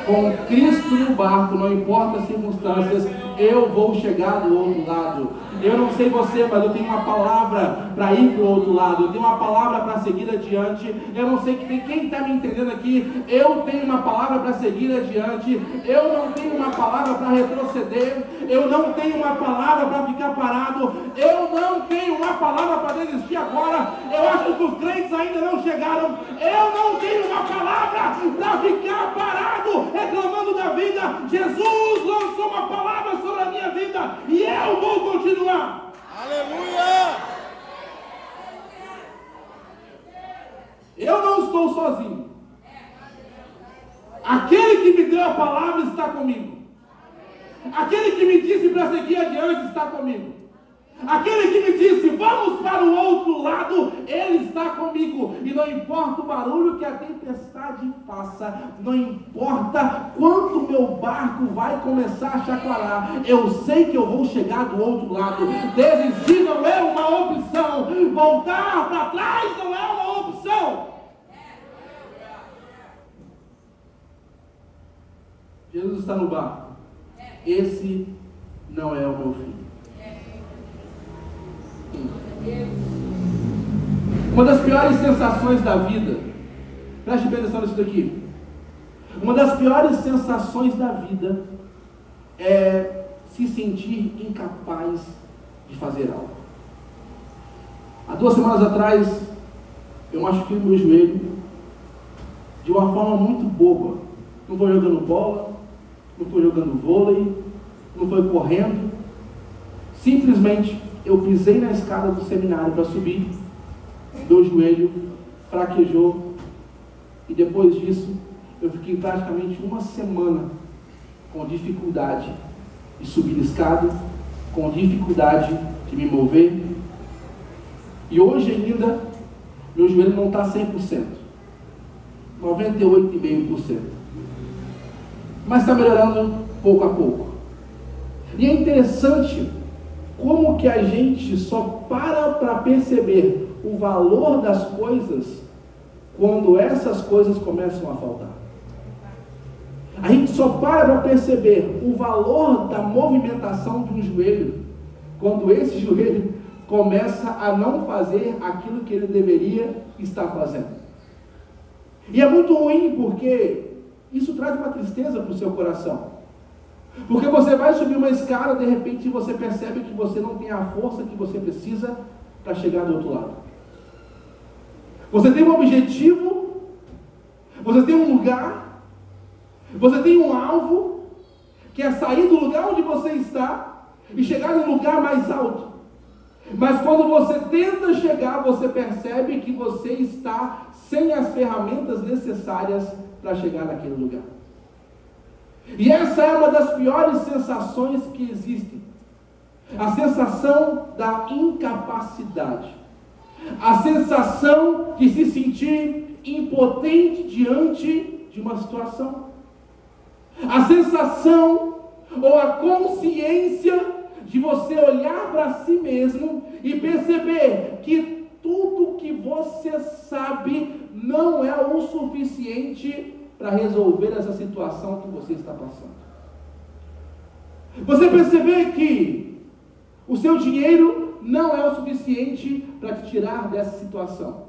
Com Cristo no barco, não importa as circunstâncias, eu vou chegar do outro lado. Eu não sei você, mas eu tenho uma palavra para ir para o outro lado. Eu tenho uma palavra para seguir adiante. Eu não sei quem está me entendendo aqui. Eu tenho uma palavra para seguir adiante. Eu não tenho uma palavra para retroceder. Eu não tenho uma palavra para ficar parado. Eu não tenho uma palavra para desistir agora. Eu acho que os crentes ainda não chegaram. Eu não tenho uma palavra para ficar parado, reclamando da vida. Jesus lançou uma palavra sobre a minha vida e eu vou continuar. Aleluia! Eu não estou sozinho. Aquele que me deu a palavra está comigo. Aquele que me disse para seguir adiante está comigo. Aquele que me disse, vamos para o outro lado, ele está comigo. E não importa o barulho que a tempestade faça, não importa quanto meu barco vai começar a chacoalhar, eu sei que eu vou chegar do outro lado. Desistir não é uma opção, voltar para trás não é uma opção. Jesus está no barco. Esse não é o meu fim. Uma das piores sensações da vida, preste bem atenção nisso daqui. Uma das piores sensações da vida é se sentir incapaz de fazer algo. Há 2 semanas atrás, eu machuquei o meu joelho de uma forma muito boba. Não foi jogando bola, não foi jogando vôlei, não foi correndo. Simplesmente eu pisei na escada do seminário para subir, meu joelho fraquejou e depois disso eu fiquei praticamente 1 semana com dificuldade de subir a escada, com dificuldade de me mover, e hoje ainda meu joelho não está 100%, 98,5%, mas está melhorando pouco a pouco. E é interessante como que a gente só para perceber o valor das coisas quando essas coisas começam a faltar. A gente só para perceber o valor da movimentação de um joelho quando esse joelho começa a não fazer aquilo que ele deveria estar fazendo. E é muito ruim porque isso traz uma tristeza para o seu coração. Porque você vai subir uma escada, de repente você percebe que você não tem a força que você precisa para chegar do outro lado. Você tem um objetivo, você tem um lugar, você tem um alvo, que é sair do lugar onde você está e chegar num lugar mais alto. Mas quando você tenta chegar, você percebe que você está sem as ferramentas necessárias para chegar naquele lugar. E essa é uma das piores sensações que existem. A sensação da incapacidade. A sensação de se sentir impotente diante de uma situação. A sensação ou a consciência de você olhar para si mesmo e perceber que tudo que você sabe não é o suficiente para resolver essa situação que você está passando. Você perceber que o seu dinheiro não é o suficiente para te tirar dessa situação.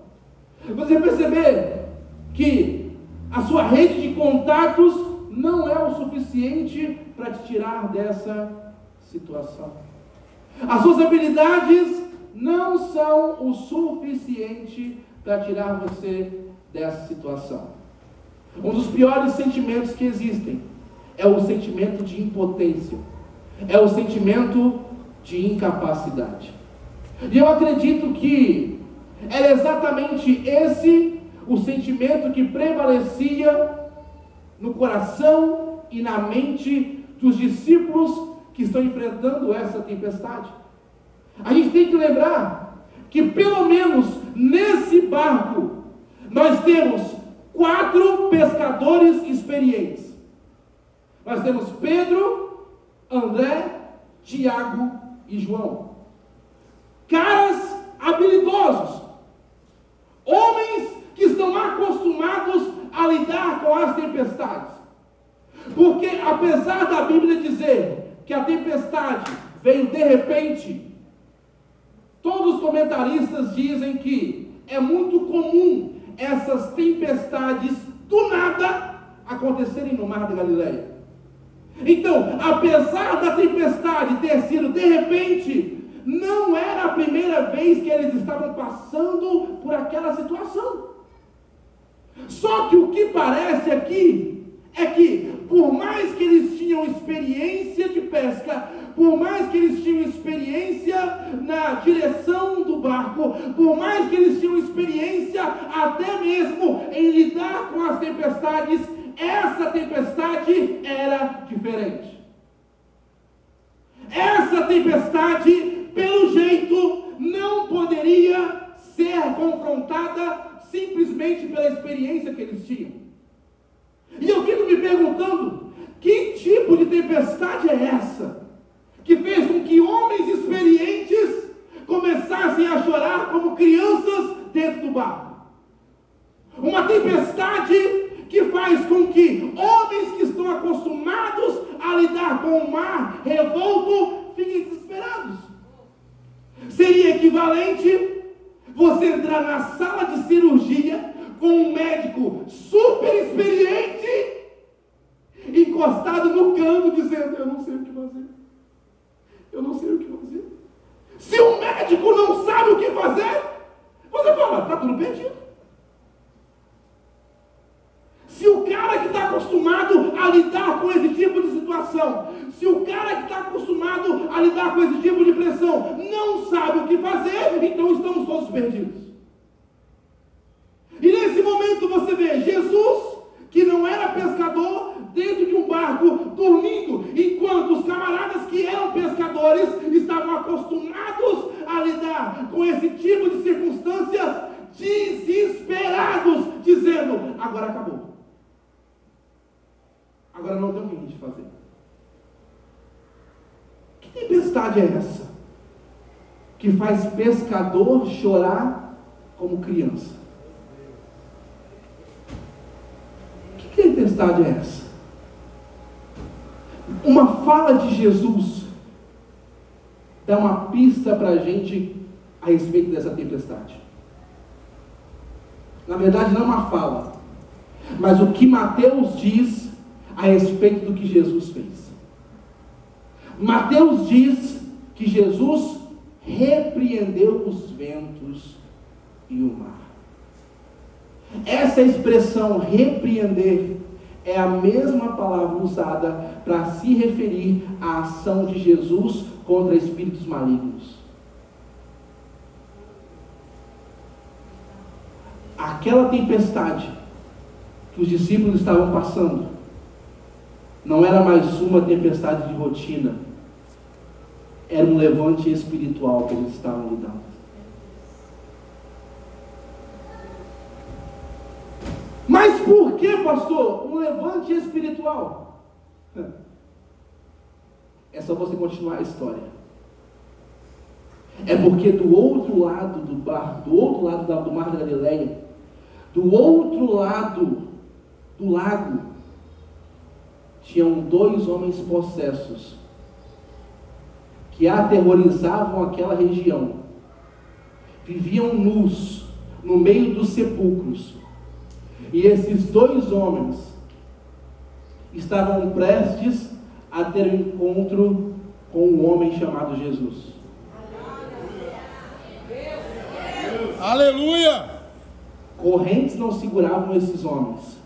Você perceber que a sua rede de contatos não é o suficiente para te tirar dessa situação. As suas habilidades não são o suficiente para tirar você dessa situação. Um dos piores sentimentos que existem é o sentimento de impotência, é o sentimento de incapacidade. E eu acredito que era exatamente esse o sentimento que prevalecia no coração e na mente dos discípulos que estão enfrentando essa tempestade. A gente tem que lembrar que pelo menos nesse barco nós temos 4 pescadores experientes. Nós temos Pedro, André, Tiago e João. Caras habilidosos. Homens que estão acostumados a lidar com as tempestades. Porque apesar da Bíblia dizer que a tempestade veio de repente, todos os comentaristas dizem que é muito comum essas tempestades do nada acontecerem no Mar da Galileia. Então, apesar da tempestade ter sido de repente, não era a primeira vez que eles estavam passando por aquela situação. Só que o que parece aqui é que, por mais que eles tinham experiência de pesca, por mais que eles tinham experiência na direção do barco, por mais que eles tinham experiência até mesmo em lidar com as tempestades, essa tempestade era diferente. Essa tempestade, pelo jeito, não poderia ser confrontada simplesmente pela experiência que eles tinham. E eu fico me perguntando, que tipo de tempestade é essa? Que fez com que homens experientes começassem a chorar como crianças dentro do barco. Uma tempestade que faz com que homens que estão acostumados a lidar com o mar revolto fiquem desesperados. Seria equivalente você entrar na sala de cirurgia com um médico super experiente encostado no canto dizendo: eu não sei o que fazer. Eu não sei o que fazer. Se o médico não sabe o que fazer, você fala: está tudo perdido. Se o cara que está acostumado a lidar com esse tipo de situação, se o cara que está acostumado a lidar com esse tipo de pressão não sabe o que fazer, então estamos todos perdidos. E nesse momento você vê Jesus, que não era pescador, dentro de um barco, dormindo, enquanto os camaradas que eram pescadores estavam acostumados a lidar com esse tipo de circunstâncias, desesperados, dizendo: agora acabou. Agora não tem o que a gente fazer. Que tempestade é essa? Que faz pescador chorar como criança? Que tempestade é essa? Uma fala de Jesus dá uma pista para a gente a respeito dessa tempestade. Na verdade não é uma fala, mas o que Mateus diz a respeito do que Jesus fez. Mateus diz que Jesus repreendeu os ventos e o mar. Essa expressão repreender é a mesma palavra usada para se referir à ação de Jesus contra espíritos malignos. Aquela tempestade que os discípulos estavam passando não era mais uma tempestade de rotina, era um levante espiritual que eles estavam lidando. Mas por que, pastor, um levante espiritual? É só você continuar a história. É porque do outro lado do barco, do outro lado do Mar da Galileia, do outro lado do lago, tinham 2 homens possessos que aterrorizavam aquela região. Viviam nus no meio dos sepulcros. E esses 2 homens estavam prestes a ter um encontro com um homem chamado Jesus. Aleluia! Correntes não seguravam esses homens.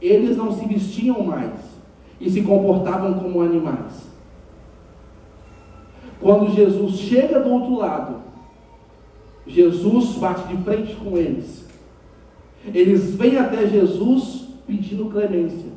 Eles não se vestiam mais e se comportavam como animais. Quando Jesus chega do outro lado, Jesus bate de frente com eles. Eles vêm até Jesus pedindo clemência.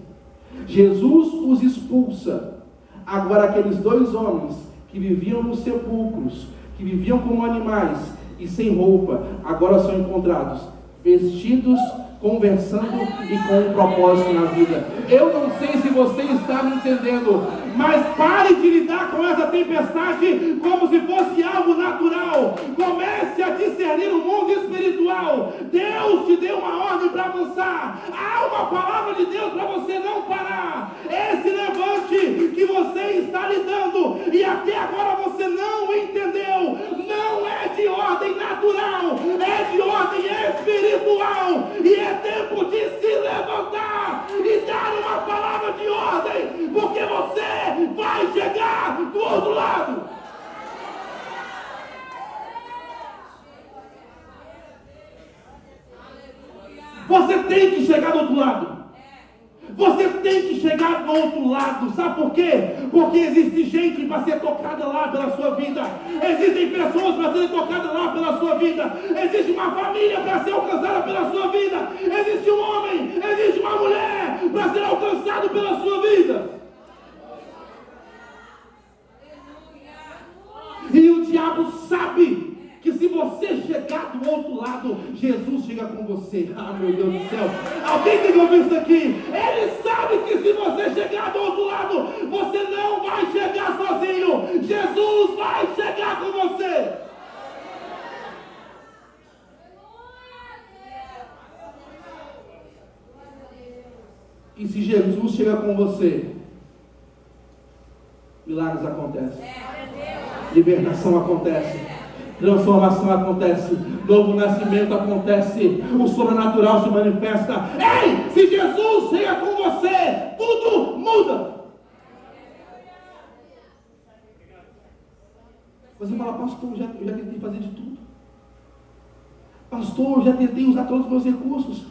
Jesus os expulsa. Agora aqueles 2 homens que viviam nos sepulcros, que viviam como animais e sem roupa, agora são encontrados vestidos, conversando e com um propósito na vida. Eu não sei se você está me entendendo, mas pare de lidar com essa tempestade como se fosse algo natural. Comece a discernir o mundo espiritual. Deus te deu uma ordem para avançar. Há uma palavra de Deus para você não parar. Esse que você está lidando e até agora você não entendeu, não é de ordem natural, é de ordem espiritual, e é tempo de se levantar e dar uma palavra de ordem, porque você vai chegar do outro lado. Você tem que chegar do outro lado. Você tem que chegar do outro lado. Sabe por quê? Porque existe gente para ser tocada lá pela sua vida. Existem pessoas para serem tocadas lá pela sua vida. Existe uma família para ser alcançada pela sua vida. Existe um homem, existe uma mulher para ser alcançado pela sua vida. E o diabo sabe que se você chegar do outro lado, Jesus chega com você. Ah, meu Deus do céu. Alguém tem que ouvir isso aqui? Ele sabe que se você chegar do outro lado, você não vai chegar sozinho. Jesus vai chegar com você. E se Jesus chega com você, milagres acontecem. Libertação acontece. Transformação acontece, novo nascimento acontece, o sobrenatural se manifesta. Ei, se Jesus chega com você, tudo muda. Você fala, pastor, eu já tentei fazer de tudo. Pastor, eu já tentei usar todos os meus recursos.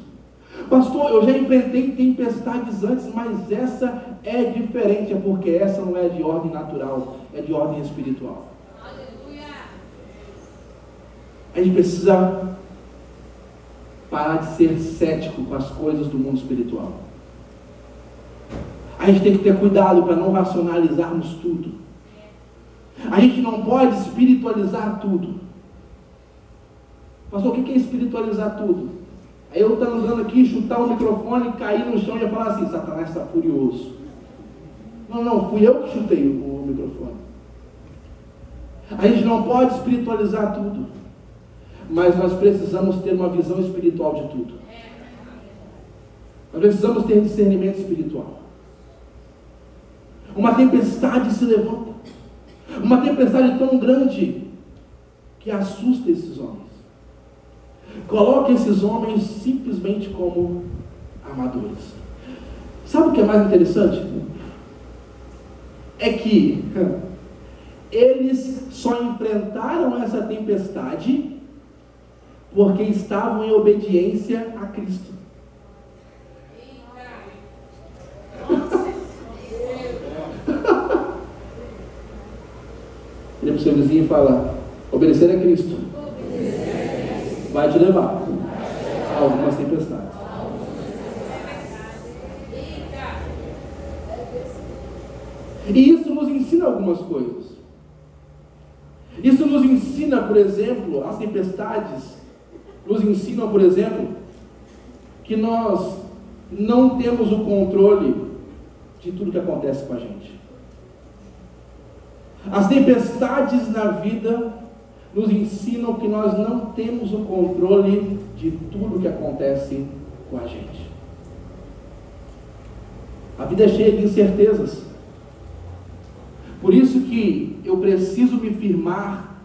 Pastor, eu já enfrentei tempestades antes, mas essa é diferente, é porque essa não é de ordem natural, é de ordem espiritual. A gente precisa parar de ser cético com as coisas do mundo espiritual. A gente tem que ter cuidado para não racionalizarmos tudo. A gente não pode espiritualizar tudo. Pastor, o que é espiritualizar tudo? Aí eu estou andando aqui, chutar o microfone, cair no chão e falar assim, Satanás está furioso. Não, fui eu que chutei o microfone. A gente não pode espiritualizar tudo. Mas nós precisamos ter uma visão espiritual de tudo. Nós precisamos ter discernimento espiritual. Uma tempestade se levanta. Uma tempestade tão grande que assusta esses homens. Coloca esses homens simplesmente como amadores. Sabe o que é mais interessante? É que eles só enfrentaram essa tempestade porque estavam em obediência a Cristo. Ele para o seu vizinho e fala, obedecer a Cristo vai te levar a algumas tempestades. E isso nos ensina algumas coisas. Isso nos ensina, por exemplo, as tempestades nos ensinam, por exemplo, que nós não temos o controle de tudo que acontece com a gente. As tempestades na vida nos ensinam que nós não temos o controle de tudo que acontece com a gente. A vida é cheia de incertezas. Por isso que eu preciso me firmar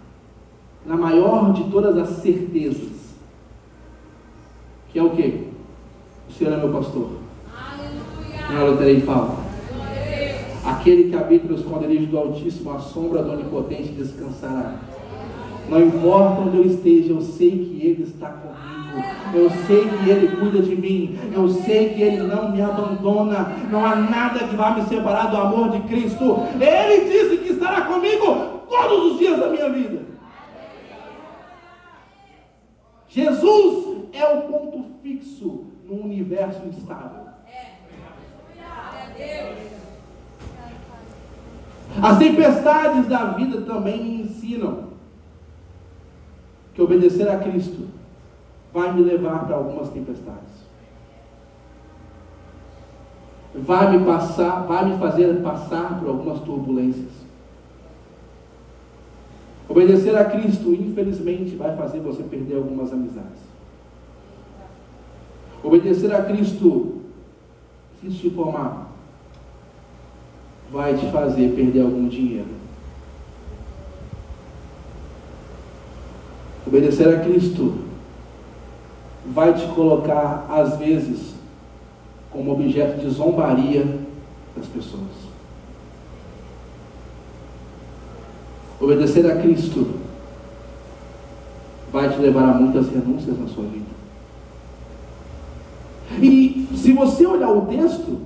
na maior de todas as certezas. Que é o quê? O Senhor é meu pastor. Não lutarei falta. Aquele que habita no esconderijo do Altíssimo, a sombra do Onipotente descansará. Não importa onde eu esteja, eu sei que Ele está comigo. Eu sei que Ele cuida de mim. Eu sei que Ele não me abandona. Não há nada que vá me separar do amor de Cristo. Ele disse que estará comigo todos os dias da minha vida. Jesus é o ponto fixo no universo instável. As tempestades da vida também me ensinam que obedecer a Cristo vai me levar para algumas tempestades. Vai me fazer passar por algumas turbulências. Obedecer a Cristo, infelizmente, vai fazer você perder algumas amizades. Obedecer a Cristo, se te formar, vai te fazer perder algum dinheiro. Obedecer a Cristo vai te colocar, às vezes, como objeto de zombaria das pessoas. Obedecer a Cristo vai te levar a muitas renúncias na sua vida. E se você olhar o texto,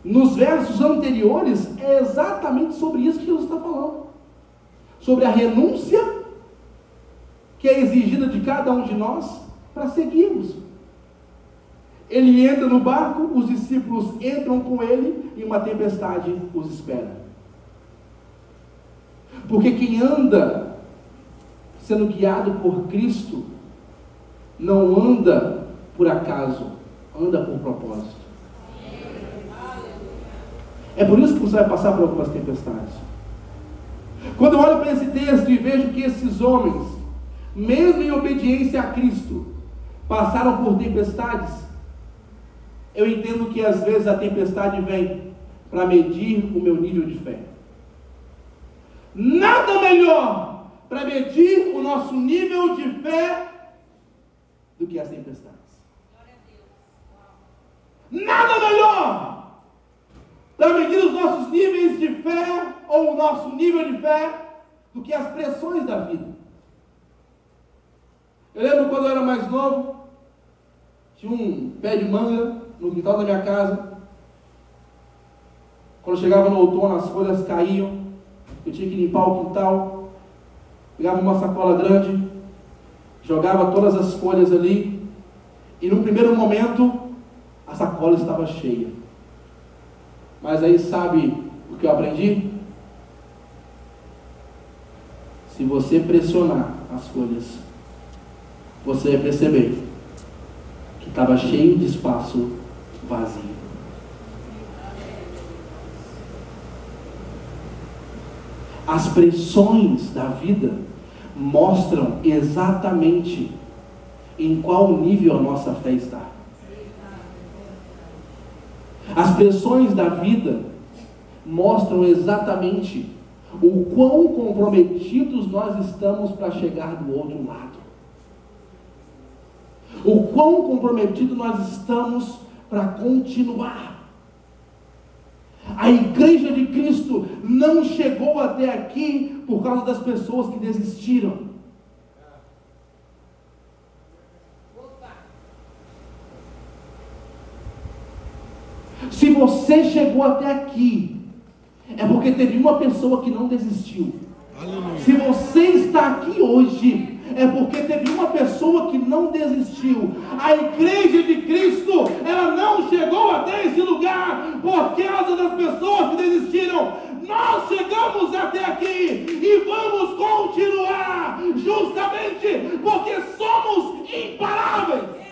nos versos anteriores, é exatamente sobre isso que Jesus está falando. Sobre a renúncia que é exigida de cada um de nós para seguirmos. Ele entra no barco, os discípulos entram com ele e uma tempestade os espera. Porque quem anda sendo guiado por Cristo não anda por acaso, anda por propósito. É por isso que você vai passar por algumas tempestades. Quando eu olho para esse texto e vejo que esses homens, mesmo em obediência a Cristo, passaram por tempestades, eu entendo que às vezes a tempestade vem para medir o meu nível de fé. Nada melhor para medir o nosso nível de fé do que as tempestades. Nada melhor para medir os nossos níveis de fé ou o nosso nível de fé do que as pressões da vida. Eu lembro quando eu era mais novo, tinha um pé de manga no quintal da minha casa. Quando chegava no outono, as folhas caíam, eu tinha que limpar o quintal, pegava uma sacola grande, jogava todas as folhas ali, e no primeiro momento, a sacola estava cheia. Mas aí sabe o que eu aprendi? Se você pressionar as folhas, você vai perceber que estava cheio de espaço vazio. As pressões da vida mostram exatamente em qual nível a nossa fé está. As pressões da vida mostram exatamente o quão comprometidos nós estamos para chegar do outro lado. O quão comprometido nós estamos para continuar. A igreja de Cristo não chegou até aqui por causa das pessoas que desistiram. Se você chegou até aqui, é porque teve uma pessoa que não desistiu. Aleluia. Se você está aqui hoje, é porque teve uma pessoa que não desistiu. A igreja de Cristo, ela não chegou até esse lugar por causa das pessoas que desistiram. Nós chegamos até aqui e vamos continuar, justamente porque somos imparáveis.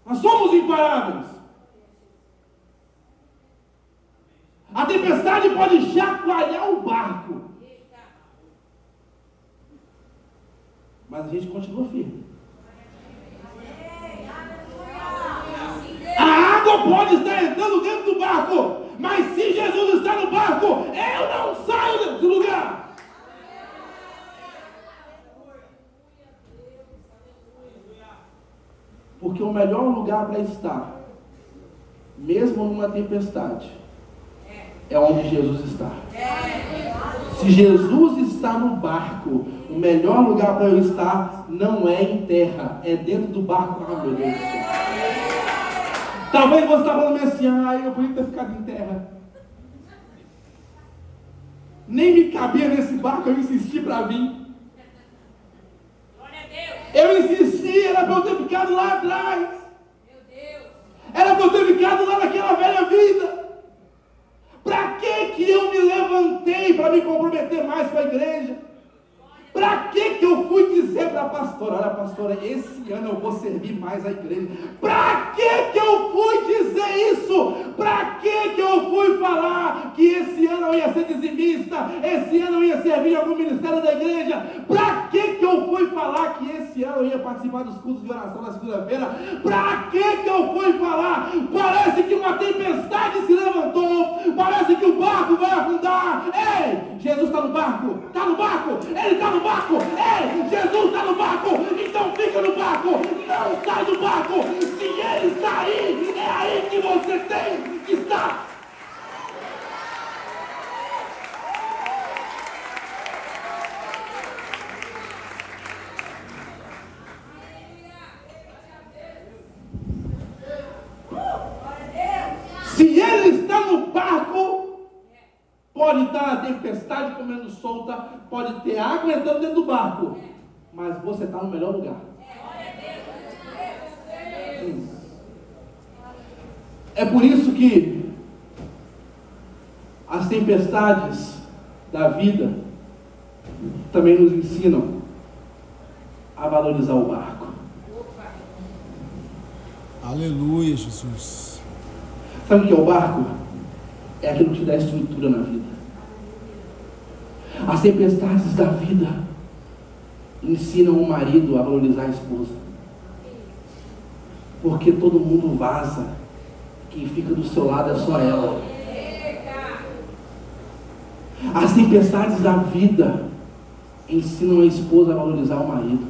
Nós somos imparáveis. A tempestade pode chacoalhar o barco, mas a gente continua firme. A água pode estar entrando dentro do barco, mas se Jesus está no barco, eu não saio do lugar. Porque o melhor lugar para estar, mesmo numa tempestade, é onde Jesus está. Se Jesus está no barco, o melhor lugar para eu estar não é em terra, é dentro do barco. Ah, meu Deus do céu. Talvez você está falando assim, eu podia ter ficado em terra. Nem me cabia nesse barco, eu insisti para vir. Eu insisti, era para eu ter ficado lá atrás. Era para eu ter ficado lá naquela velha vida. Para que eu me levantei para me comprometer mais com a igreja? Para que eu fui dizer para a pastora, olha pastora, esse ano eu vou servir mais a igreja? Para que eu fui dizer isso? Para que eu fui falar que esse ano eu ia ser dizimista, esse ano eu ia servir em algum ministério da igreja? Para que eu fui falar que esse ano eu ia participar dos cultos de oração na segunda-feira? Para que eu Senhor foi falar, parece que uma tempestade se levantou, parece que o barco vai afundar. Ei, Jesus está no barco, Ele está no barco, ei, Jesus está no barco, então fica no barco, não sai do barco. Se Ele está aí, é aí que você tem que estar. Se Ele está no barco, pode estar a tempestade comendo solta, pode ter água entrando dentro do barco, mas você está no melhor lugar. É por isso que as tempestades da vida também nos ensinam a valorizar o barco. Aleluia, Jesus. Sabe o que é o barco? É aquilo que te dá estrutura na vida. As tempestades da vida ensinam o marido a valorizar a esposa. Porque todo mundo vaza. Quem fica do seu lado é só ela. As tempestades da vida ensinam a esposa a valorizar o marido.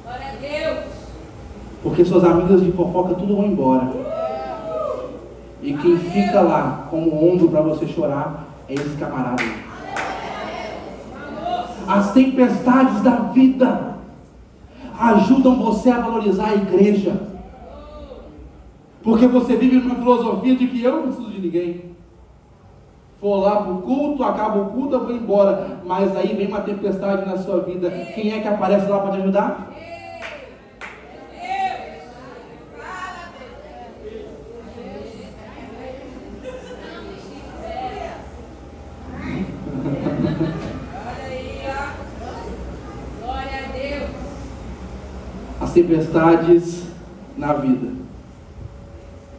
Glória a Deus. Porque suas amigas de fofoca tudo vão embora. E quem fica lá como ombro para você chorar é esse camarada. As tempestades da vida ajudam você a valorizar a igreja. Porque você vive numa filosofia de que eu não preciso de ninguém. For lá para o culto, acaba o culto, eu vou embora. Mas aí vem uma tempestade na sua vida. Quem é que aparece lá para te ajudar? As tempestades na vida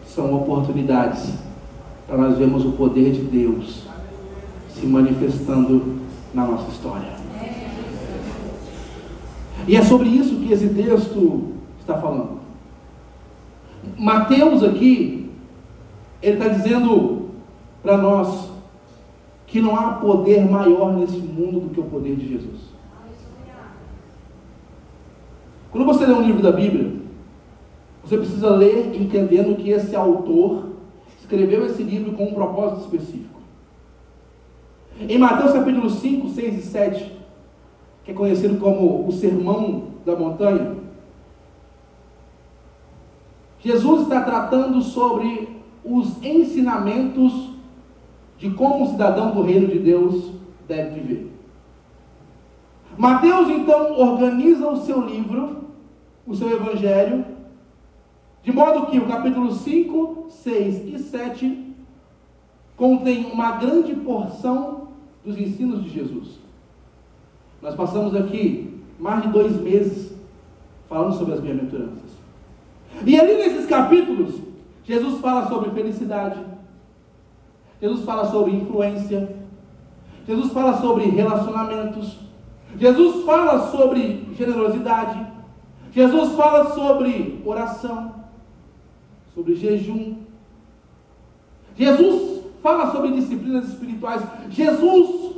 são oportunidades para nós vermos o poder de Deus se manifestando na nossa história. E é sobre isso que esse texto está falando. Mateus aqui, ele está dizendo para nós que não há poder maior nesse mundo do que o poder de Jesus. Quando você lê um livro da Bíblia, você precisa ler entendendo que esse autor escreveu esse livro com um propósito específico. Em Mateus capítulo 5, 6 e 7, que é conhecido como o Sermão da Montanha, Jesus está tratando sobre os ensinamentos de como um cidadão do reino de Deus deve viver. Mateus então organiza o seu livro, o seu evangelho, de modo que o capítulo 5, 6 e 7 contém uma grande porção dos ensinos de Jesus. Nós passamos aqui mais de 2 meses falando sobre as bem-aventuranças. E ali nesses capítulos, Jesus fala sobre felicidade, Jesus fala sobre influência, Jesus fala sobre relacionamentos, Jesus fala sobre generosidade, Jesus fala sobre oração, sobre jejum, Jesus fala sobre disciplinas espirituais. Jesus,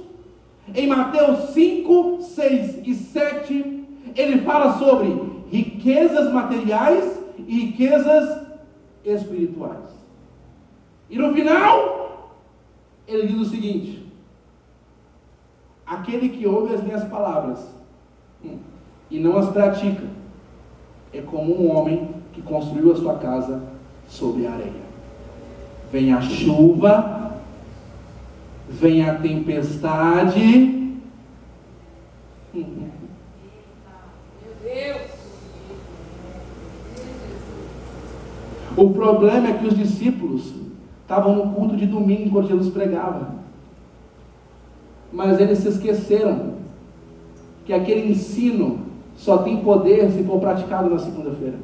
em Mateus 5, 6 e 7, ele fala sobre riquezas materiais e riquezas espirituais. E no final, ele diz o seguinte: aquele que ouve as minhas palavras e não as pratica é como um homem que construiu a sua casa sobre a areia. Vem a chuva, vem a tempestade. Meu Deus. O problema é que os discípulos estavam no culto de domingo quando Jesus pregava. Mas eles se esqueceram que aquele ensino só tem poder se for praticado na segunda-feira.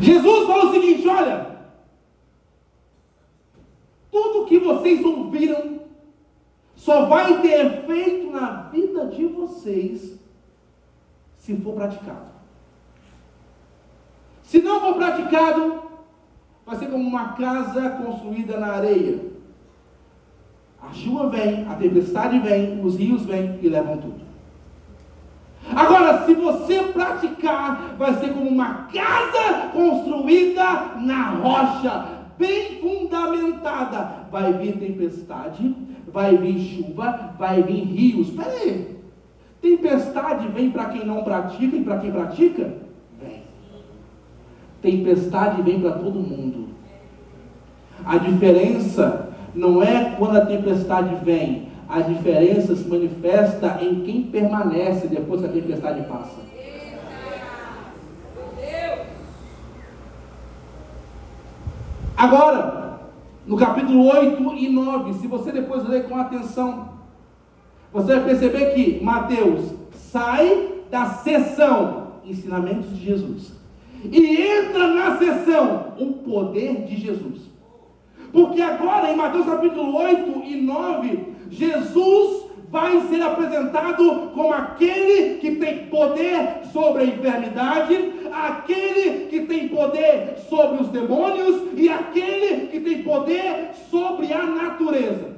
Jesus fala o seguinte: olha, tudo que vocês ouviram só vai ter efeito na vida vocês se for praticado. Se não for praticado, vai ser como uma casa construída na areia. A chuva vem, a tempestade vem, os rios vêm e levam tudo. Agora, se você praticar, vai ser como uma casa construída na rocha, bem fundamentada. Vai vir tempestade, vai vir chuva, vai vir rios. Espera aí, tempestade vem para quem não pratica e para quem pratica? Vem. Tempestade vem para todo mundo. A diferença não é quando a tempestade vem, a diferença se manifesta em quem permanece depois que a tempestade passa. Agora, no capítulo 8 e 9, se você depois ler com atenção, você vai perceber que Mateus sai da seção ensinamentos de Jesus e entra na seção o poder de Jesus. Porque agora em Mateus capítulo 8 e 9, Jesus vai ser apresentado como aquele que tem poder sobre a enfermidade, aquele que tem poder sobre os demônios e aquele que tem poder sobre a natureza.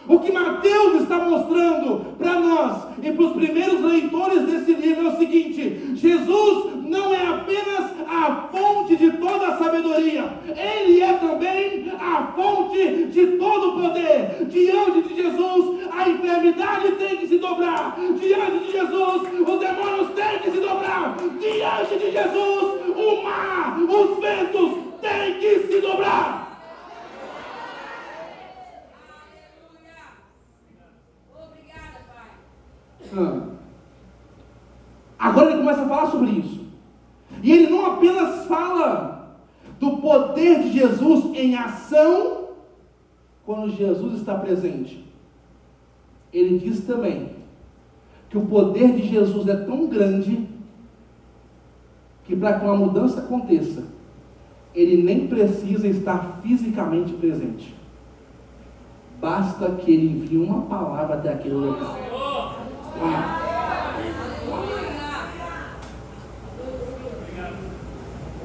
O que Mateus está mostrando para nós e para os primeiros leitores desse livro é o seguinte: Jesus não é apenas a fonte de toda a sabedoria, Ele é também a fonte de todo o poder. Diante de Jesus, a enfermidade tem que se dobrar. Diante de Jesus, os demônios têm que se dobrar. Diante de Jesus, o mar, os ventos têm que se dobrar. Agora ele começa a falar sobre isso. E ele não apenas fala do poder de Jesus em ação quando Jesus está presente. Ele diz também que o poder de Jesus é tão grande que para que uma mudança aconteça, ele nem precisa estar fisicamente presente. Basta que ele envie uma palavra até aquele local.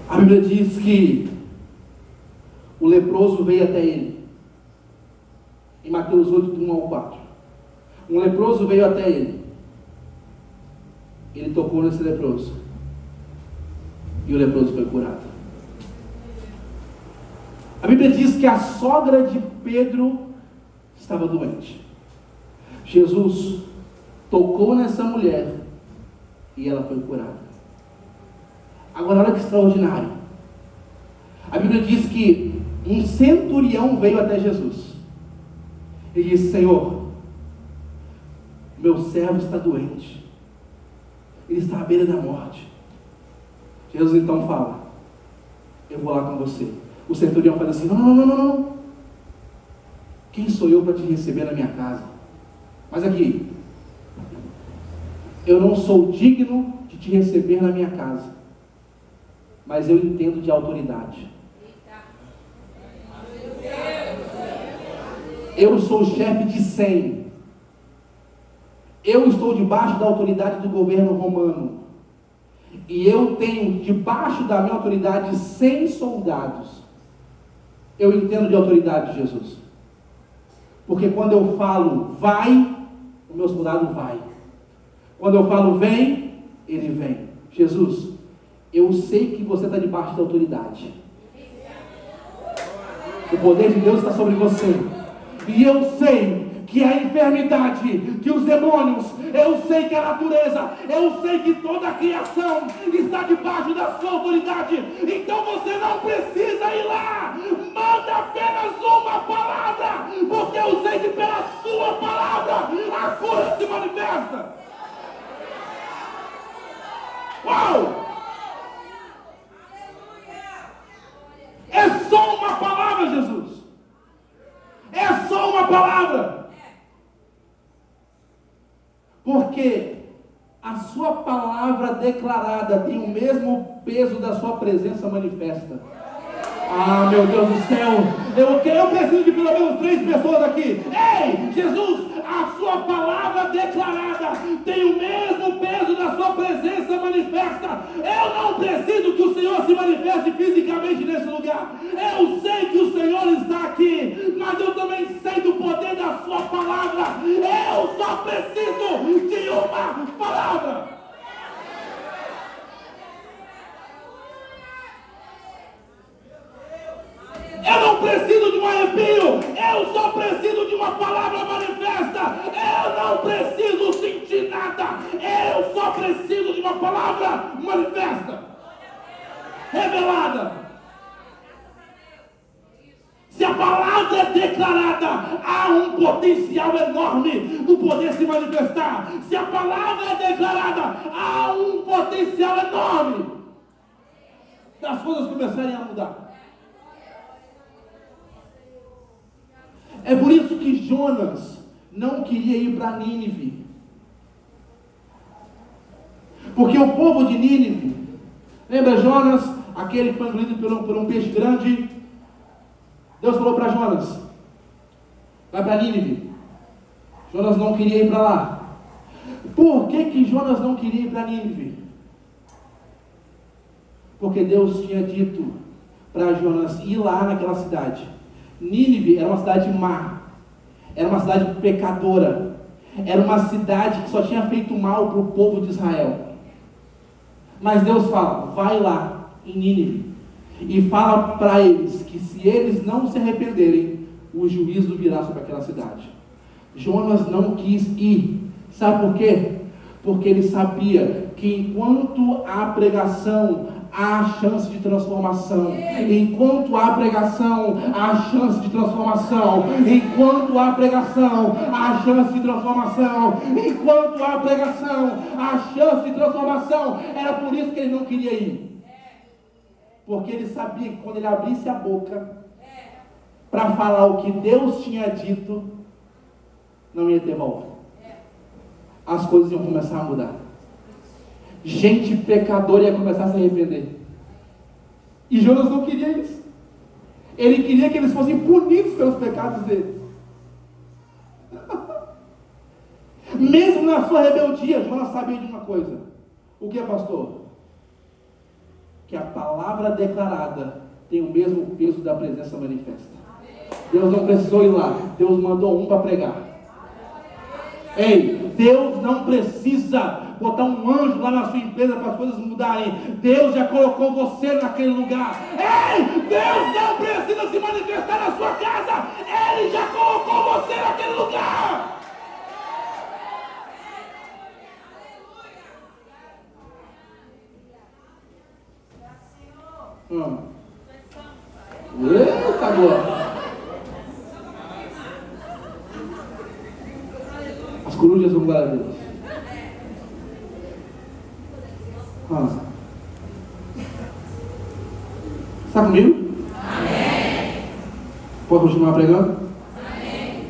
A Bíblia diz que o leproso veio até ele. Em Mateus 8, do 1 ao 4. Um leproso veio até ele. Ele tocou nesse leproso. E o leproso foi curado. A Bíblia diz que a sogra de Pedro estava doente. Jesus tocou nessa mulher e ela foi curada. Agora olha que extraordinário. A Bíblia diz que um centurião veio até Jesus e disse: Senhor, meu servo está doente, ele está à beira da morte. Jesus então fala: eu vou lá com você. O centurião faz assim: não. Quem sou eu para te receber na minha casa? Mas aqui, eu não sou digno de te receber na minha casa, mas eu entendo de autoridade. Eu sou chefe de 100. Eu estou debaixo da autoridade do governo romano. E eu tenho debaixo da minha autoridade 100 soldados. Eu entendo de autoridade de Jesus. Porque quando eu falo vai, o meu soldado vai. Quando eu falo vem, ele vem. Jesus, eu sei que você está debaixo da autoridade. O poder de Deus está sobre você. E eu sei que a enfermidade, que os demônios, eu sei que a natureza, eu sei que toda a criação está debaixo da sua autoridade. Então você não precisa ir lá. Manda apenas uma palavra, porque eu sei que pela sua palavra a cura se manifesta. Uau! É só uma palavra, Jesus. É só uma palavra. Porque a sua palavra declarada tem o mesmo peso da sua presença manifesta. Ah, meu Deus do céu, eu preciso de pelo menos 3 pessoas aqui. Ei, Jesus, a sua palavra declarada tem o mesmo peso da sua presença manifesta. Eu não preciso que o Senhor se manifeste fisicamente nesse lugar. Eu sei que o Senhor está aqui, mas eu também sei do poder da sua palavra. Eu só preciso de uma palavra. Eu não preciso de um arrepio, eu só preciso de uma palavra manifesta. Eu não preciso sentir nada, eu só preciso de uma palavra manifesta, revelada. Se a palavra é declarada, há um potencial enorme do poder se manifestar. Se a palavra é declarada, há um potencial enorme das coisas começarem a mudar. É por isso que Jonas não queria ir para Nínive. Porque o povo de Nínive, lembra Jonas, aquele que foi engolido por um peixe grande? Deus falou para Jonas, vai para Nínive. Jonas não queria ir para lá. Por que Jonas não queria ir para Nínive? Porque Deus tinha dito para Jonas ir lá naquela cidade. Nínive era uma cidade má, era uma cidade pecadora, era uma cidade que só tinha feito mal para o povo de Israel. Mas Deus fala, vai lá em Nínive e fala para eles que se eles não se arrependerem, o juízo virá sobre aquela cidade. Jonas não quis ir, sabe por quê? Porque ele sabia que enquanto há pregação, há chance de transformação. Enquanto há pregação, há chance de transformação. Enquanto há pregação, há chance de transformação. Enquanto há pregação, há chance de transformação. Era por isso que ele não queria ir. Porque ele sabia que quando ele abrisse a boca para falar o que Deus tinha dito, não ia ter volta. As coisas iam começar a mudar. Gente pecadora ia começar a se arrepender. E Jonas não queria isso. Ele queria que eles fossem punidos pelos pecados deles. Mesmo na sua rebeldia, Jonas sabia de uma coisa. O que é, pastor? Que a palavra declarada tem o mesmo peso da presença manifesta. Deus não precisou ir lá. Deus mandou um para pregar. Ei, Deus não precisa botar um anjo lá na sua empresa para as coisas mudarem. Deus já colocou você naquele lugar. Ei, Deus não precisa se manifestar na sua casa. Ele já colocou você naquele lugar. Eita, boa. As corujas vão glória a Deus. Está comigo? Amém. Pode continuar pregando? Amém.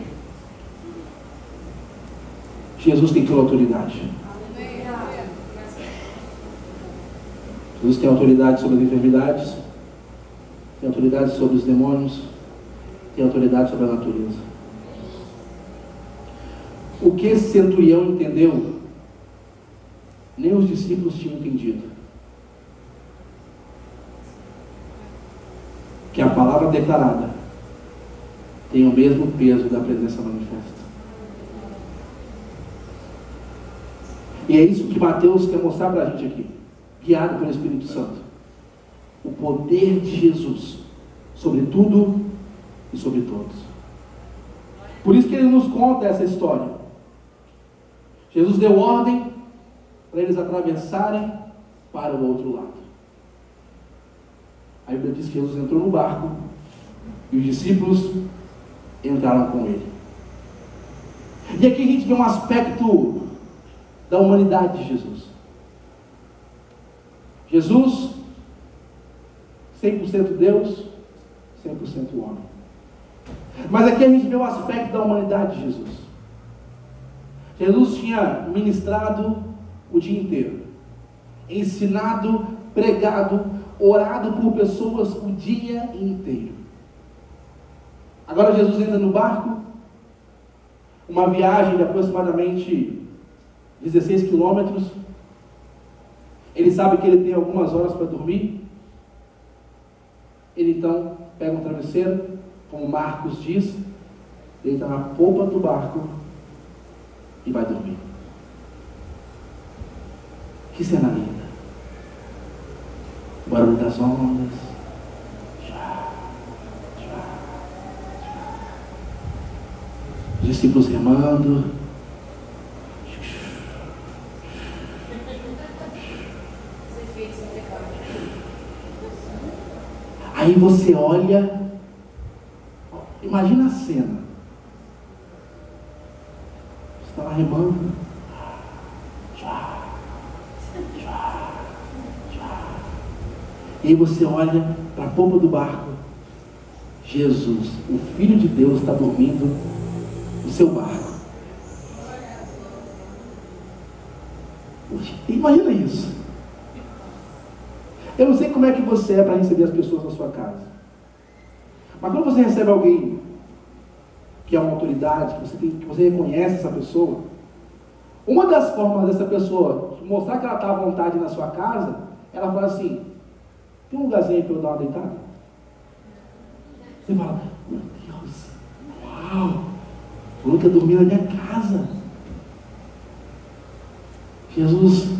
Jesus tem toda a autoridade. Jesus tem autoridade sobre as enfermidades, tem autoridade sobre os demônios, tem autoridade sobre a natureza. O que esse centurião entendeu, nem os discípulos tinham entendido. Que a palavra declarada tem o mesmo peso da presença manifesta. E é isso que Mateus quer mostrar para a gente aqui, guiado pelo Espírito Santo. O poder de Jesus sobre tudo e sobre todos. Por isso que ele nos conta essa história. Jesus deu ordem para eles atravessarem para o outro lado. A Bíblia diz que Jesus entrou no barco e os discípulos entraram com ele. E aqui a gente vê um aspecto da humanidade de Jesus. Jesus, 100% Deus, 100% homem. Mas aqui a gente vê o aspecto da humanidade de Jesus. Jesus tinha ministrado o dia inteiro, ensinado, pregado, orado por pessoas o dia inteiro. Agora Jesus entra no barco, uma viagem de aproximadamente 16 quilômetros. Ele sabe que ele tem algumas horas para dormir. Ele então pega um travesseiro, como Marcos diz, deita na polpa do barco e vai dormir. Que cena linda! O barulho das ondas. Os discípulos remando. Aí você olha, imagina a cena. Você está lá remando. E aí você olha para a polpa do barco. Jesus, o Filho de Deus, está dormindo no seu barco. Imagina isso. Eu não sei como é que você é para receber as pessoas na sua casa. Mas quando você recebe alguém que é uma autoridade, que você reconhece essa pessoa, uma das formas dessa pessoa mostrar que ela está à vontade na sua casa, ela fala assim: tem um lugarzinho aí para eu dar uma deitada? Você fala: meu Deus, uau, falou que ia dormir na minha casa. Jesus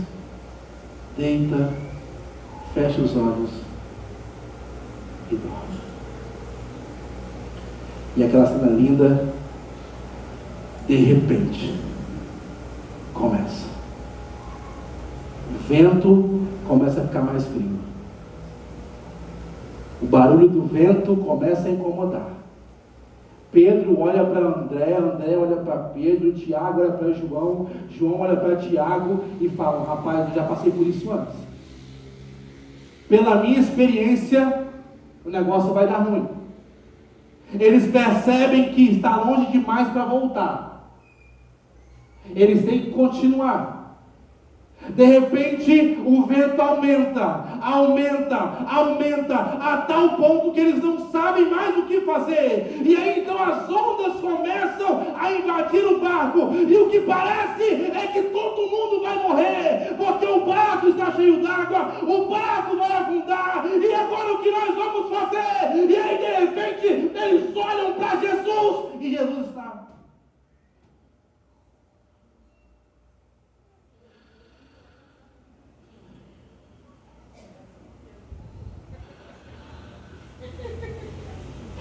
deita, fecha os olhos e dorme. E aquela cena linda, de repente, começa. O vento começa a ficar mais frio. O barulho do vento começa a incomodar. Pedro olha para André, André olha para Pedro, Tiago olha para João, João olha para Tiago e fala: rapaz, eu já passei por isso antes. Pela minha experiência, o negócio vai dar ruim. Eles percebem que está longe demais para voltar. Eles têm que continuar. De repente, o vento aumenta, a tal ponto que eles não sabem mais o que fazer. E aí então as ondas começam a invadir o barco. E o que parece é que todo mundo vai morrer, porque o barco está cheio d'água, o barco vai afundar. E agora o que nós vamos fazer? E aí de repente eles olham para Jesus e Jesus está...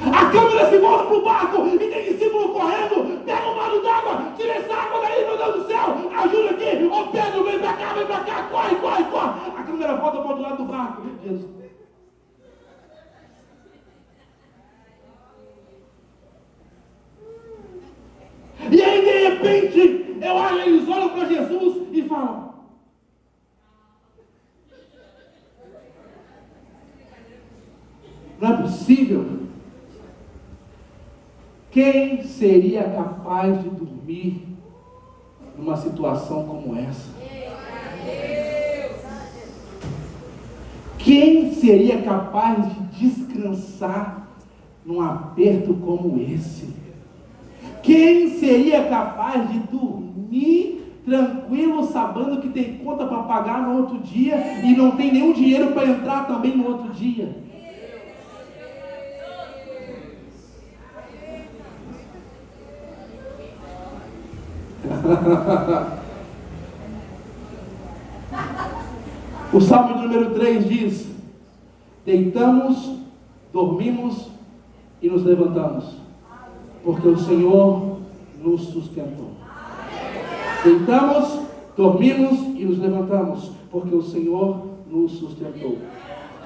A câmera se volta para o barco e tem discípulo correndo: pega um balde d'água, tira essa água daí, meu Deus do céu, ajuda aqui, ô Pedro, vem para cá, corre. A câmera volta para o outro lado do barco. Jesus. E aí de repente, eles olham para Jesus e falam: não é possível. Quem seria capaz de dormir numa situação como essa? Quem seria capaz de descansar num aperto como esse? Quem seria capaz de dormir tranquilo, sabendo que tem conta para pagar no outro dia e não tem nenhum dinheiro para entrar também no outro dia? O Salmo número 3 diz: deitamos, dormimos e nos levantamos, porque o Senhor nos sustentou. Deitamos, dormimos e nos levantamos, porque o Senhor nos sustentou.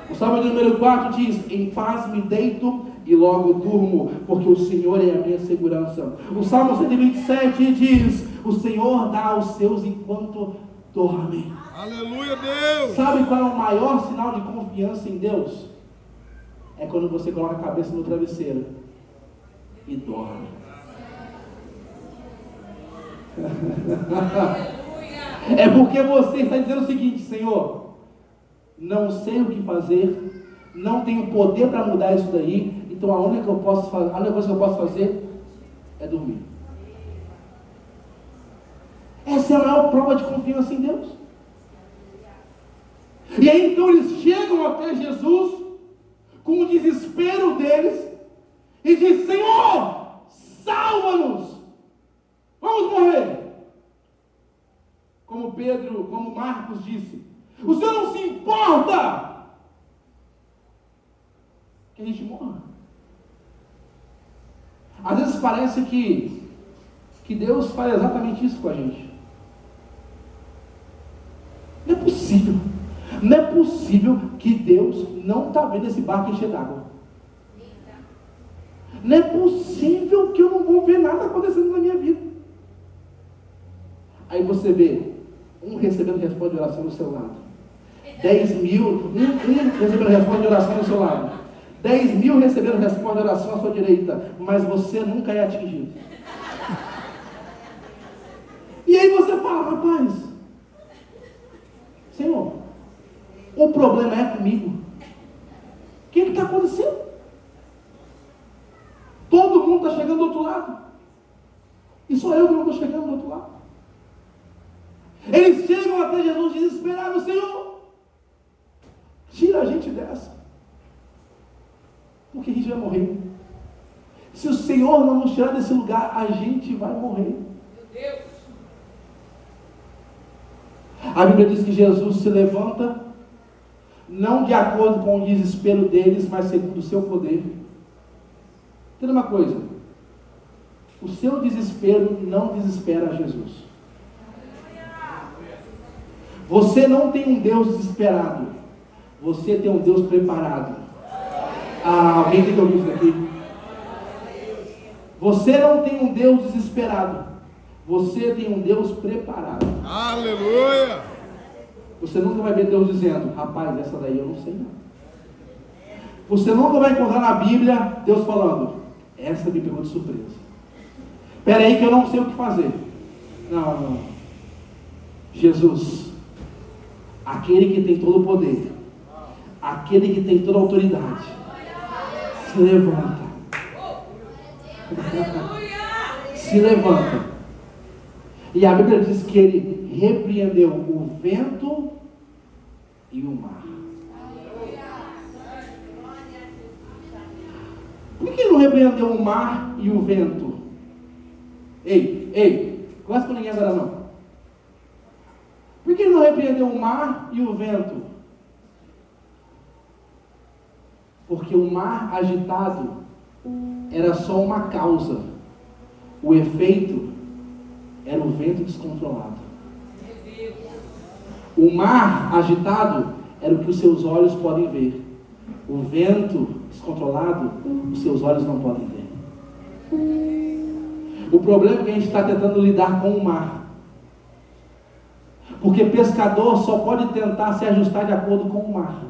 O Salmo número 4 diz: em paz me deito e logo durmo, porque o Senhor é a minha segurança. O Salmo 127 diz: o Senhor dá aos seus enquanto dormem. Aleluia, Deus! Sabe qual é o maior sinal de confiança em Deus? É quando você coloca a cabeça no travesseiro e dorme. É porque você está dizendo o seguinte: Senhor, não sei o que fazer, não tenho poder para mudar isso daí, então a única coisa que eu posso fazer é dormir. Essa é a maior prova de confiança em Deus. E aí então eles chegam até Jesus com o desespero deles e dizem: Senhor, salva-nos, vamos morrer. Como Pedro, como Marcos disse: o Senhor não se importa que a gente morra. Às vezes parece que Deus faz exatamente isso com a gente. Não é possível. Não é possível que Deus não está vendo esse barco encher d'água. Não é possível que eu não vou ver nada acontecendo na minha vida. Aí você vê um recebendo resposta de oração do seu lado, 10 mil, um recebendo resposta de oração do seu lado, 10 mil recebendo resposta de oração à sua direita, mas você nunca é atingido. E aí você fala: rapaz, Senhor, o problema é comigo. O que está acontecendo? Todo mundo está chegando do outro lado, e só eu que não estou chegando do outro lado. Eles chegam até Jesus desesperados: Senhor, tira a gente dessa, porque a gente vai morrer. Se o Senhor não nos tirar desse lugar, a gente vai morrer. Meu Deus. A Bíblia diz que Jesus se levanta, não de acordo com o desespero deles, mas segundo o seu poder. Entenda uma coisa: o seu desespero não desespera Jesus. Você não tem um Deus desesperado, você tem um Deus preparado. Alguém tem que ouvir isso aqui? Você não tem um Deus desesperado, você tem um Deus preparado. Aleluia! Você nunca vai ver Deus dizendo: rapaz, essa daí eu não sei não. Você nunca vai encontrar na Bíblia Deus falando: essa me pegou de surpresa. Espera aí que eu não sei o que fazer. Não. Jesus, aquele que tem todo o poder, aquele que tem toda a autoridade, se levanta. Se levanta. E a Bíblia diz que ele repreendeu o vento e o mar. Por que ele não repreendeu o mar e o vento? Ei, conversa com ninguém agora não. Por que ele não repreendeu o mar e o vento? Porque o mar agitado era só uma causa. O efeito era o vento descontrolado. O mar agitado era o que os seus olhos podem ver. O vento descontrolado, os seus olhos não podem ver. O problema é que a gente está tentando lidar com o mar. Porque pescador só pode tentar se ajustar de acordo com o mar.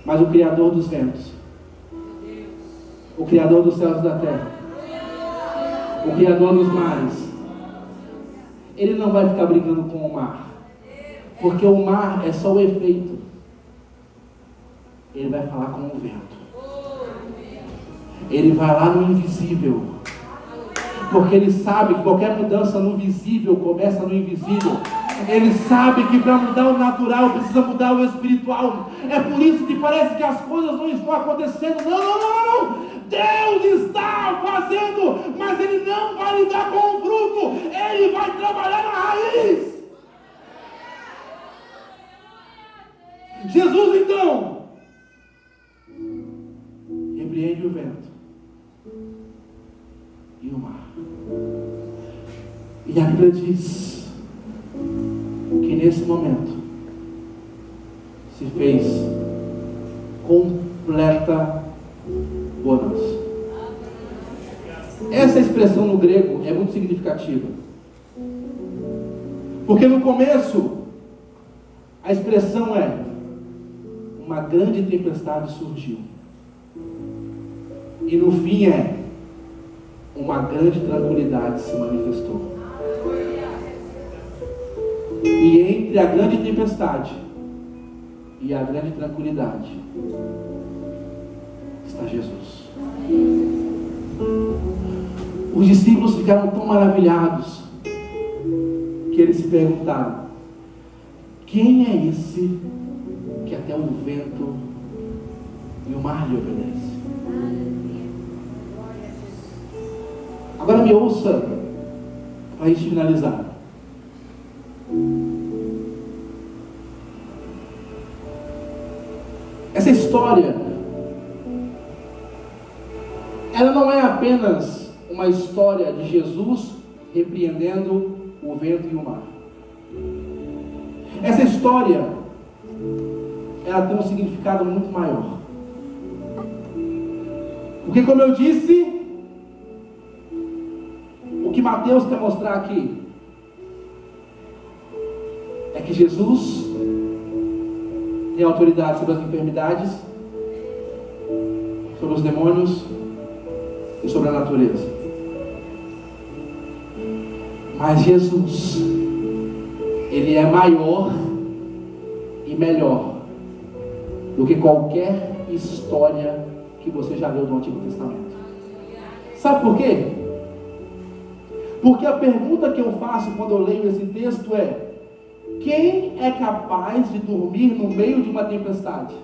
Mas o Criador dos ventos, o Criador dos céus e da terra, o Criador dos mares, ele não vai ficar brigando com o mar. Porque o mar é só o efeito. Ele vai falar com o vento. Ele vai lá no invisível. Porque ele sabe que qualquer mudança no visível começa no invisível. Ele sabe que para mudar o natural precisa mudar o espiritual. É por isso que parece que as coisas não estão acontecendo. Não. Deus está fazendo, mas ele não vai lidar com o fruto. Ele vai trabalhar na raiz. Jesus então repreende o vento e o mar. E a Bíblia diz que nesse momento se fez completa bonança. Essa expressão no grego é muito significativa, porque no começo a expressão é: uma grande tempestade surgiu, e no fim é: uma grande tranquilidade se manifestou. E entre a grande tempestade e a grande tranquilidade está Jesus. Os discípulos ficaram tão maravilhados que eles se perguntaram: quem é esse que até o vento e o mar lhe obedecem? Agora me ouça, para a gente finalizar. Essa história, ela não é apenas uma história de Jesus repreendendo o vento e o mar. Essa história, ela tem um significado muito maior. Porque, como eu disse, o que Mateus quer mostrar aqui é que Jesus tem autoridade sobre as enfermidades, sobre os demônios e sobre a natureza. Mas Jesus, Ele é maior e melhor do que qualquer história que você já leu do Antigo Testamento. Sabe por quê? Porque a pergunta que eu faço quando eu leio esse texto é: quem é capaz de dormir no meio de uma tempestade?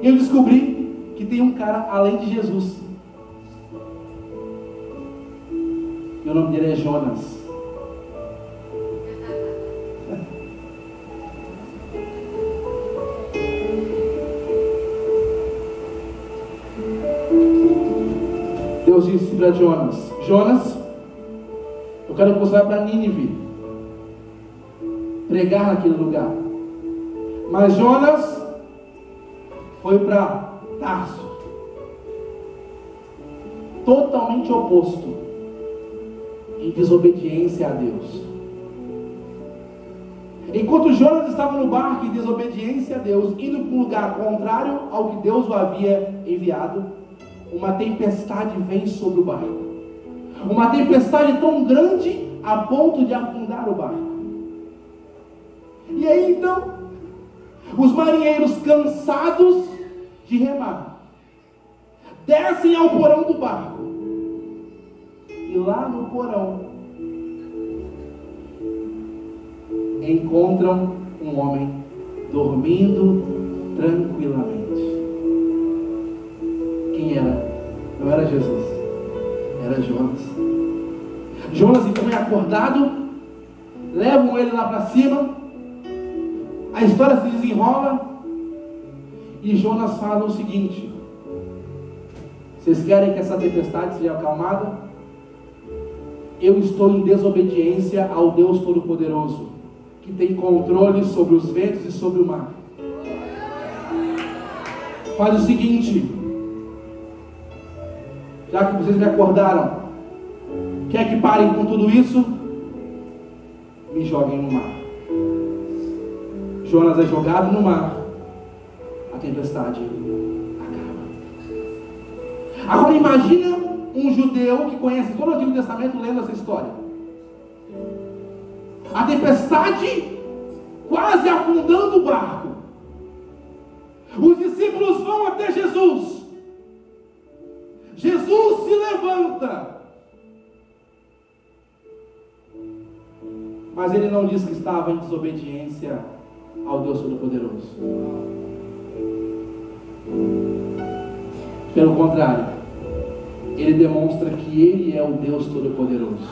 E eu descobri que tem um cara além de Jesus. E o nome dele é Jonas. Deus disse para Jonas: Jonas, eu quero que você vá para Nínive pregar naquele lugar. Mas Jonas foi para Tarso, totalmente oposto, em desobediência a Deus. Enquanto Jonas estava no barco em desobediência a Deus, indo para um lugar contrário ao que Deus o havia enviado, uma tempestade vem sobre o barco. Uma tempestade tão grande a ponto de afundar o barco. E aí então, os marinheiros, cansados de remar, descem ao porão do barco. E lá no porão encontram um homem dormindo tranquilamente. Quem era? Não era Jesus, era Jonas. Jonas então é acordado, levam ele lá para cima, a história se desenrola e Jonas fala o seguinte: vocês querem que essa tempestade seja acalmada? Eu estou em desobediência ao Deus Todo-Poderoso, que tem controle sobre os ventos e sobre o mar. Faz o seguinte: já que vocês me acordaram, quer que parem com tudo isso? Me joguem no mar. Jonas é jogado no mar, a tempestade acaba. Agora imagina um judeu que conhece todo o Antigo Testamento lendo essa história. A tempestade quase afundando o barco. Os discípulos vão até Jesus. Jesus se levanta. Mas ele não diz que estava em desobediência ao Deus Todo-Poderoso. Pelo contrário, ele demonstra que ele é o Deus Todo-Poderoso.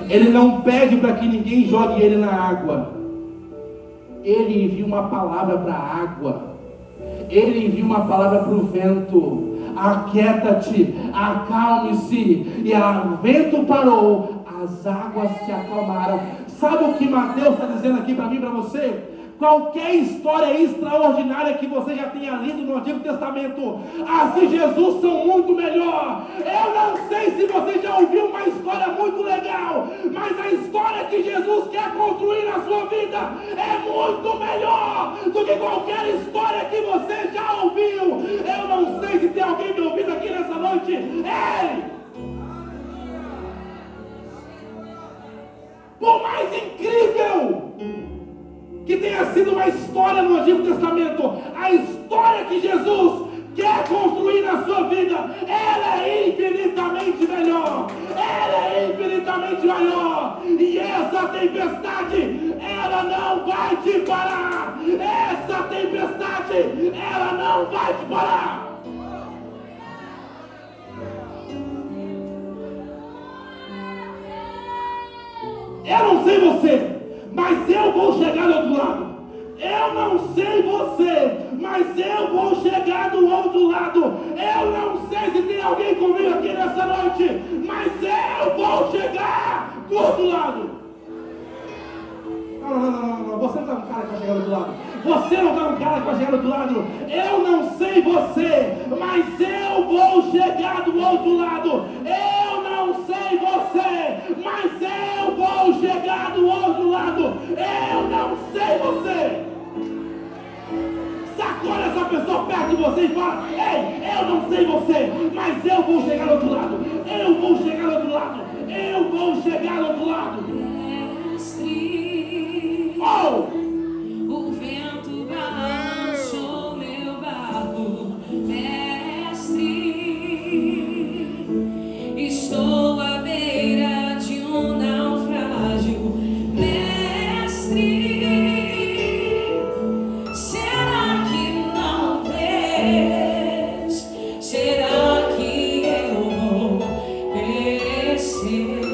Ele não pede para que ninguém jogue ele na água. Ele envia uma palavra para a água. Ele envia uma palavra para o vento: aquieta-te, acalme-se. E o vento parou, as águas se acalmaram. Sabe o que Mateus está dizendo aqui para mim e para você? Qualquer história extraordinária que você já tenha lido no Antigo Testamento, as de Jesus são muito melhor. Eu não sei se você já ouviu uma história muito legal, mas a história que Jesus quer construir na sua vida é muito melhor do que qualquer história que você já ouviu. Eu não sei se tem alguém me ouvindo aqui nessa noite. Ei! Por mais incrível que tenha sido uma história no Antigo Testamento, a história que Jesus quer construir na sua vida, ela é infinitamente melhor, ela é infinitamente maior, e essa tempestade, ela não vai te parar, essa tempestade, ela não vai te parar. Eu não sei você, mas eu vou chegar do outro lado. Eu não sei você, mas eu vou chegar do outro lado. Eu não sei se tem alguém comigo aqui nessa noite, mas eu vou chegar do outro lado. Não. Você não está um cara que vai chegar do outro lado. Você não está um cara que vai chegar do outro lado. Eu não sei você, mas eu vou chegar do outro lado. Eu não sei você, mas eu vou chegar do outro lado. Eu não sei você. Sacode essa pessoa perto de você e fala: ei, eu não sei você, mas eu vou chegar do outro lado. Eu vou chegar do outro lado. Eu vou chegar do outro lado. Oh! O vento balançou meu barco, mestre. Estou à beira de um naufrágio, mestre. Será que não vês? Será que eu vou perecer?